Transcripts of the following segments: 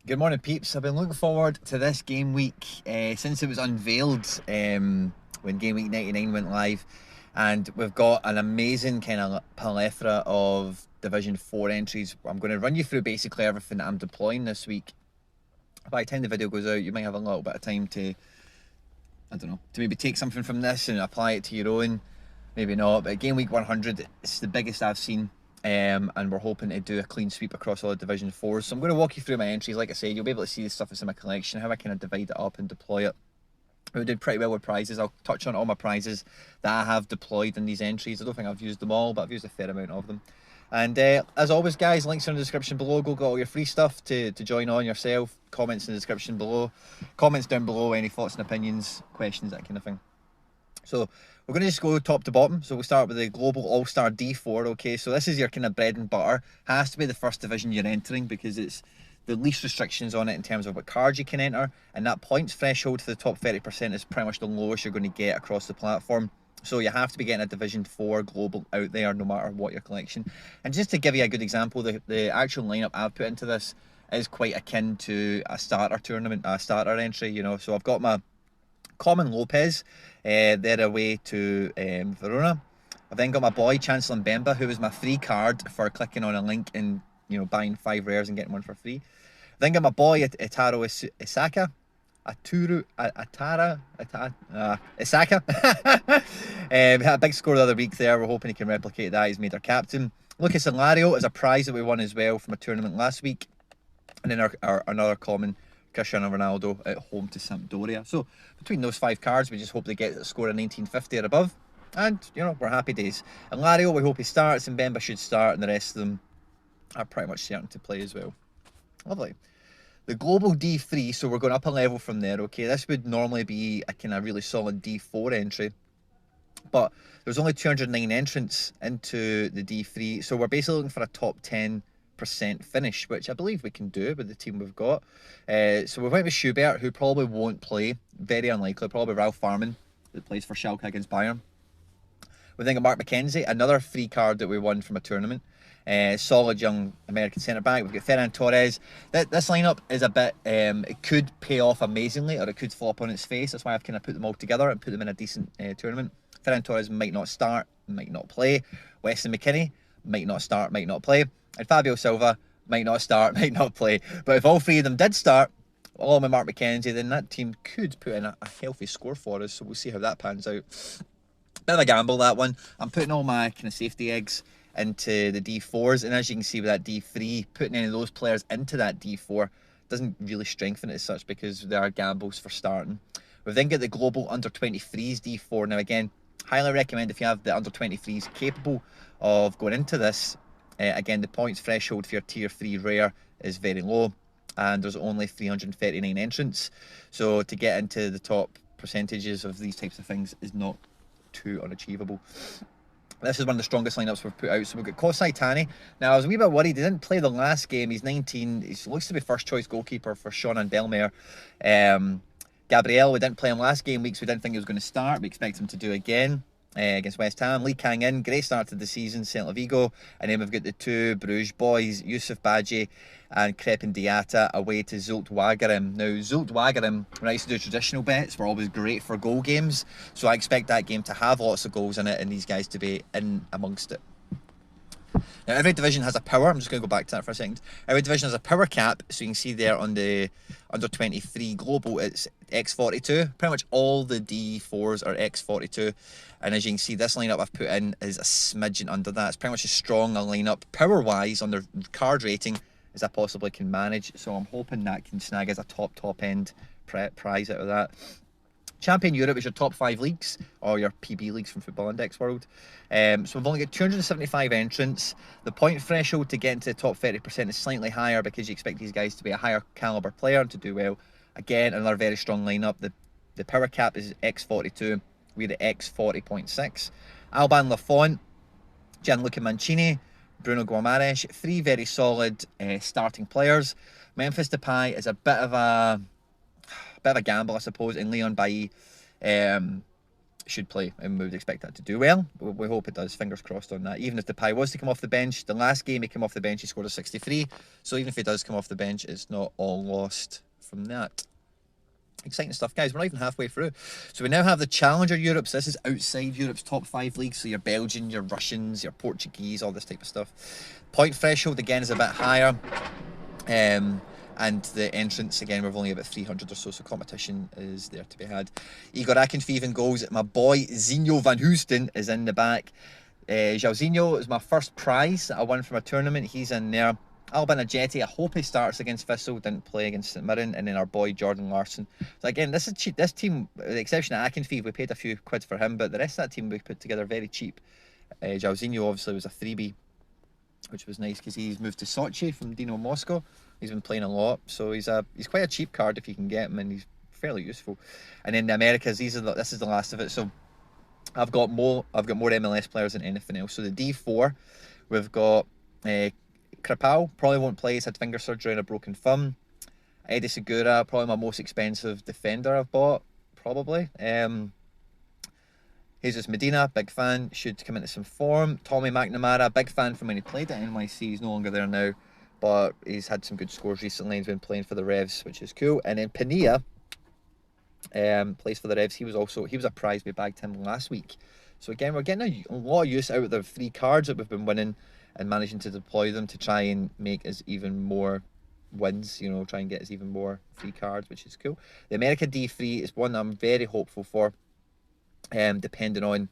Good morning, peeps. I've been looking forward to this game week since it was unveiled when game week 99 went live. And we've got an amazing kind of plethora of Division 4 entries. I'm going to run you through basically everything that I'm deploying this week. By the time the video goes out, you might have a little bit of time to, I don't know, to maybe take something from this and apply it to your own. Maybe not, but game week 100, it's the biggest I've seen. And we're hoping to do a clean sweep across all the Division 4s. So I'm going to walk you through my entries. Like I said, you'll be able to see the stuff that's in my collection, how I kind of divide it up and deploy it. We did pretty well with prizes. I'll touch on all my prizes that I have deployed in these entries. I don't think I've used them all, but I've used a fair amount of them. And as always, guys, links are in the description below. Go get all your free stuff to join on yourself. Comments in the description below. Comments down below, any thoughts and opinions, questions, that kind of thing. So we're going to just go top to bottom. So we'll start with the Global All-Star D4. Okay, so this is your kind of bread and butter. Has to be the first division you're entering because it's the least restrictions on it in terms of what cards you can enter. And that points threshold to the top 30% is pretty much the lowest you're going to get across the platform. So you have to be getting a Division 4 Global out there no matter what your collection. And just to give you a good example, the actual lineup I've put into this is quite akin to a starter tournament, a starter entry, you know. So I've got my Common Lopez, they're away to Verona. I've then got my boy Chancellor Mbemba, who was my free card for clicking on a link and buying 5 rares and getting one for free. I've then got my boy Itaro Isaka, Isaka. Had a big score the other week there. We're hoping he can replicate that. He's made our captain. Lucas Ilario is a prize that we won as well from a tournament last week. And then our another common, Cristiano Ronaldo at home to Sampdoria. So between those 5 cards, we just hope they get a score of 1950 or above. And, we're happy days. And Lario, we hope he starts, and Bemba should start, and the rest of them are pretty much certain to play as well. Lovely. The Global D3, so we're going up a level from there, okay? This would normally be a kind of really solid D4 entry. But there's only 209 entrants into the D3, so we're basically looking for a top 10% finish, which I believe we can do with the team we've got. So we went with Schubert, who probably won't play. Very unlikely. Probably Ralph Farman, that plays for Schalke against Bayern. We then got Mark McKenzie, another free card that we won from a tournament. Solid young American centre-back. We've got Ferran Torres. This lineup is a bit, it could pay off amazingly, or it could flop on its face. That's why I've kind of put them all together and put them in a decent tournament. Ferran Torres might not start, might not play. Weston McKennie might not start, might not play. And Fabio Silva might not start, might not play. But if all 3 of them did start, along with Mark McKenzie, then that team could put in a healthy score for us. So we'll see how that pans out. Bit of a gamble, that one. I'm putting all my kind of safety eggs into the D4s, and as you can see with that D3, putting any of those players into that D4 doesn't really strengthen it as such because there are gambles for starting. We've then got the Global Under-23s D4. Now again, highly recommend if you have the Under-23s capable of going into this. Again, the points threshold for your Tier 3 rare is very low, and there's only 339 entrants. So to get into the top percentages of these types of things is not too unachievable. This is one of the strongest lineups we've put out. So we've got Kosai Tani. Now, I was a wee bit worried. He didn't play the last game. He's 19. He looks to be first choice goalkeeper for Sean and Belmare. Gabriel, we didn't play him last game week, so we didn't think he was going to start. We expect him to do again against West Ham. Lee Kang In, great start to the season, Celta Vigo. And then we've got the 2 Bruges boys, Yusuf Badji and Crepin Diatta, away to Zult Wagarim. Now, Zult Wagarim, when I used to do traditional bets, were always great for goal games. So I expect that game to have lots of goals in it and these guys to be in amongst it. Now, every division has a power. I'm just going to go back to that for a second. Every division has a power cap. So you can see there on the Under-23 Global, it's X42. Pretty much all the D4s are X42. And as you can see, this lineup I've put in is a smidgen under that. It's pretty much as strong a lineup, power-wise, on their card rating as I possibly can manage. So I'm hoping that can snag as a top end prize out of that. Champion Europe is your top 5 leagues, or your PB leagues from Football Index World. So we've only got 275 entrants. The point threshold to get into the top 30% is slightly higher because you expect these guys to be a higher caliber player and to do well. Again, another very strong lineup. The power cap is X42. We're at X40.6. Alban Lafont, Gianluca Mancini, Bruno Guimaraes, 3 very solid starting players. Memphis Depay is a bit of a gamble, I suppose, and Leon Bailly. should play, and we would expect that to do well. We hope it does. Fingers crossed on that. Even if Depay was to come off the bench, the last game he came off the bench, he scored a 63. So even if he does come off the bench, it's not all lost from that. Exciting stuff, guys. We're not even halfway through. So we now have the Challenger Europe. So this is outside Europe's top 5 leagues. So your Belgian, your Russians, your Portuguese, all this type of stuff. Point threshold, again, is a bit higher. And the entrance, again, we've only about 300 or so, so competition is there to be had. Igor Akinfeev in goals. My boy Zinho van Hoosten is in the back. Joãozinho is my first prize that I won from a tournament. He's in there. Albin Ajeti, I hope he starts against Thistle, didn't play against St Mirren. And then our boy Jordan Larson. So again, this is cheap. This team, with the exception of Akinfeev, we paid a few quid for him, but the rest of that team we put together very cheap. Joãozinho obviously was a freebie, which was nice because he's moved to Sochi from Dino Moscow. He's been playing a lot, so he's quite a cheap card if you can get him, and he's fairly useful. And then the Americas, this is the last of it. So I've got more MLS players than anything else. So the D4, we've got Krapau, probably won't play. He's had finger surgery and a broken thumb. Eddie Segura, probably my most expensive defender I've bought, probably. Jesus Medina, big fan, should come into some form. Tommy McNamara, big fan from when he played at NYC. He's no longer there now, but he's had some good scores recently. He's been playing for the Revs, which is cool. And then Pania plays for the Revs. He was a prize. We bagged him last week. So again, we're getting a lot of use out of the free cards that we've been winning and managing to deploy them to try and make us even more wins, you know, try and get us even more free cards, which is cool. The America D3 is one that I'm very hopeful for. Depending on,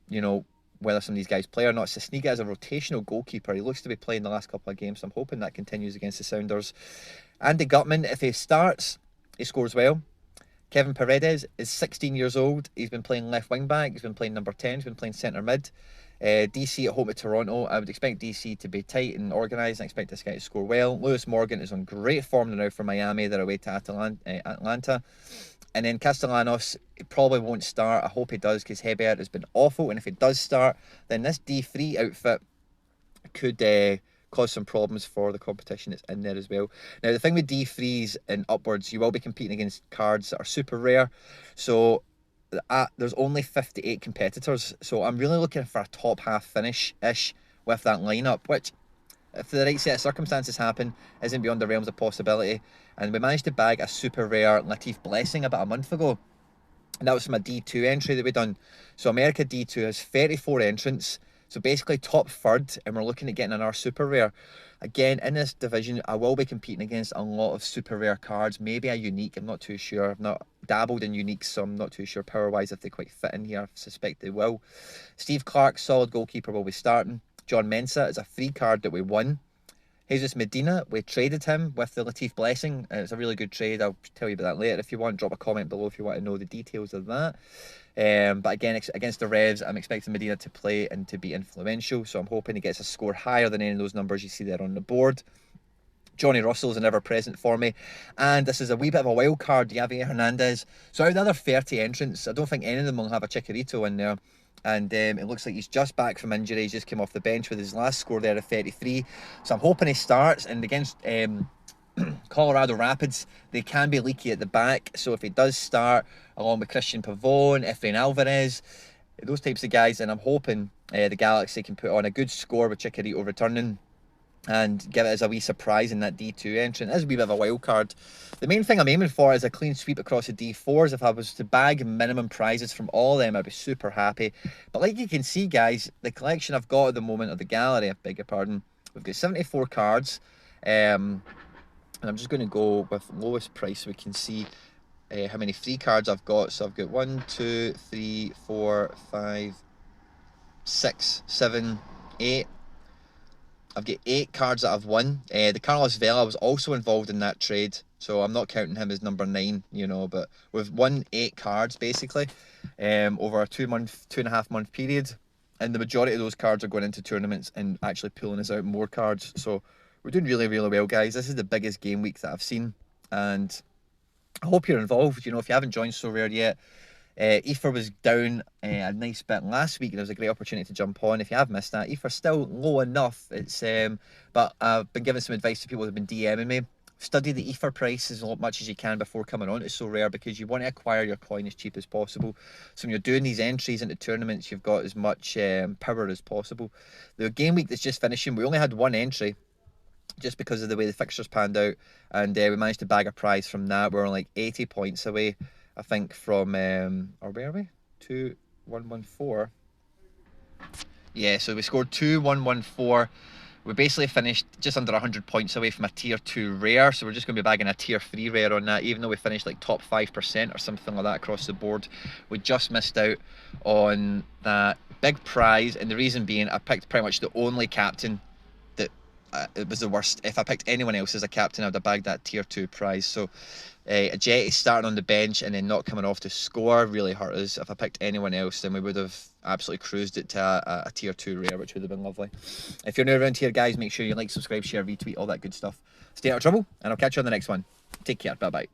you know, whether some of these guys play or not. Sisniga is a rotational goalkeeper. He looks to be playing the last couple of games, so I'm hoping that continues against the Sounders. Andy Gutman, if he starts, he scores well. Kevin Paredes is 16 years old. He's been playing left wing back. He's been playing number 10. He's been playing centre mid. DC at home to Toronto. I would expect DC to be tight and organised. I expect this guy to score well. Lewis Morgan is on great form now for Miami. They're away to Atlanta. And then Castellanos, he probably won't start. I hope he does because Hebert has been awful. And if he does start, then this D3 outfit could cause some problems for the competition that's in there as well. Now, the thing with D3s and upwards, you will be competing against cards that are super rare. So there's only 58 competitors. So I'm really looking for a top half finish-ish with that lineup, which, if the right set of circumstances happen, isn't beyond the realms of possibility. And we managed to bag a super rare Latif Blessing about a month ago. And that was from a D2 entry that we done. So America D2 has 34 entrants. So basically top third, and we're looking at getting an R super rare. Again, in this division, I will be competing against a lot of super rare cards. Maybe a unique, I'm not too sure. I've not dabbled in uniques, so I'm not too sure power-wise if they quite fit in here. I suspect they will. Steve Clark, solid goalkeeper, will be starting. John Mensah is a free card that we won. Jesus Medina, we traded him with the Latif Blessing. It's a really good trade. I'll tell you about that later if you want. Drop a comment below if you want to know the details of that. But again, against the Revs, I'm expecting Medina to play and to be influential. So I'm hoping he gets a score higher than any of those numbers you see there on the board. Johnny Russell's an ever-present for me. And this is a wee bit of a wild card, Javier Hernandez. So out of the other 30 entrants, I don't think any of them will have a Chicharito in there. And it looks like he's just back from injury. He's just came off the bench with his last score there of 33. So I'm hoping he starts. And against Colorado Rapids, they can be leaky at the back. So if he does start, along with Christian Pavone, Efrain Alvarez, those types of guys, and I'm hoping the Galaxy can put on a good score with Chicharito returning and give it as a wee surprise in that D2 entrant. It is a wee bit of a wild card. The main thing I'm aiming for is a clean sweep across the D4s. If I was to bag minimum prizes from all of them, I'd be super happy. But like you can see, guys, the collection I've got at the moment, of the gallery, I beg your pardon, we've got 74 cards. And I'm just going to go with lowest price so we can see how many free cards I've got. So I've got 1, 2, 3, 4, 5, 6, 7, 8. I've got 8 cards that I've won. The Carlos Vela was also involved in that trade, so I'm not counting him as number 9, you know, but we've won 8 cards basically over a 2.5 month period, and the majority of those cards are going into tournaments and actually pulling us out more cards. So we're doing really, really well, guys. This is the biggest game week that I've seen, and I hope you're involved. You know, if you haven't joined SoRare yet, Ether was down a nice bit last week, and it was a great opportunity to jump on. If you have missed that, Ether's still low enough. It's but I've been giving some advice to people who've been DMing me Study the ether price as much as you can before coming on to SoRare, because you want to acquire your coin as cheap as possible. So when you're doing these entries into tournaments, you've got as much power as possible. The game week that's just finishing, we only had one entry just because of the way the fixtures panned out, and we managed to bag a prize from that. We're like 80 points away, I think, from or where are we? 2-1-1-4. Yeah, so we scored 2-1-1-4. We basically finished just under 100 points away from a tier 2 rare, so we're just going to be bagging a tier 3 rare on that, even though we finished like top 5% or something like that across the board. We just missed out on that big prize, and the reason being I picked pretty much the only captain that it was the worst. If I picked anyone else as a captain, I would have bagged that tier 2 prize. So a Jetty starting on the bench and then not coming off to score really hurt us. If I picked anyone else, then we would have absolutely cruised it to a tier 2 rare, which would have been lovely. If you're new around here, guys, make sure you like, subscribe, share, retweet, all that good stuff. Stay out of trouble, and I'll catch you on the next one. Take care. Bye-bye.